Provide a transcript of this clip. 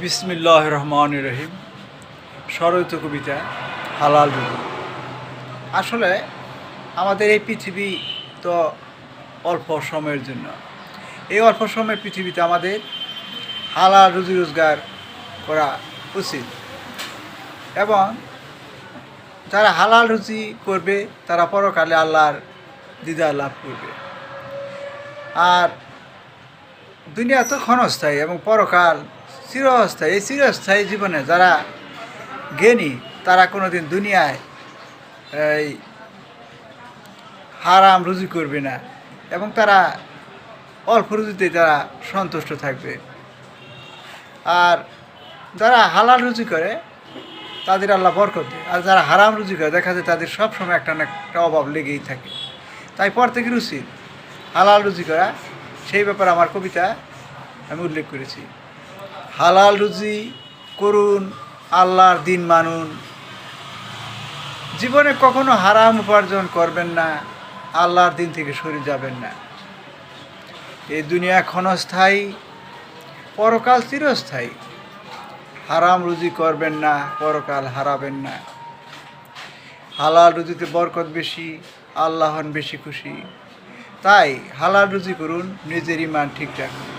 বিসমিল্লাহির রহমানির রহিম। স্বরচিত কবিতা হালাল রুজি। আসলে আমাদের এই পৃথিবী তো অল্প সময়ের জন্য। এই অল্প সময়ের পৃথিবীতে আমাদের হালাল রুজি রোজগার করা উচিত এবং যারা হালাল রুজি করবে তারা পরকালে আল্লাহর দিদার লাভ করবে। আর দুনিয়া তো ক্ষণস্থায়ী এবং পরকাল চিরস্থায়ী। এই চিরস্থায়ী জীবনে যারা জ্ঞানী তারা কোনোদিন দুনিয়ায় এই হারাম রুজি করবে না এবং তারা অল্প রুজিতে তারা সন্তুষ্ট থাকবে। আর যারা হালাল রুজি করে তাদের আল্লাহ বরকত দেয়, আর যারা হারাম রুজি করে দেখা যায় তাদের সবসময় একটা না একটা অভাব লেগেই থাকে। তাই প্রত্যেকের উচিত হালাল রুজি করা। সেই ব্যাপারে আমার কবিতা আমি উল্লেখ করেছি। হালাল রুজি করুন, আল্লাহর দিন মানুন, জীবনে কখনো হারাম উপার্জন করবেন না, আল্লাহর দিন থেকে সরে যাবেন না। এই দুনিয়া ক্ষণস্থায়ী, পরকাল চিরস্থায়ী। হারাম রুজি করবেন না, পরকাল হারাবেন না। হালাল রুজিতে বরকত বেশি, আল্লাহ হন বেশি খুশি। তাই হালাল রুজি করুন, নিজের ঈমান ঠিক রাখুন।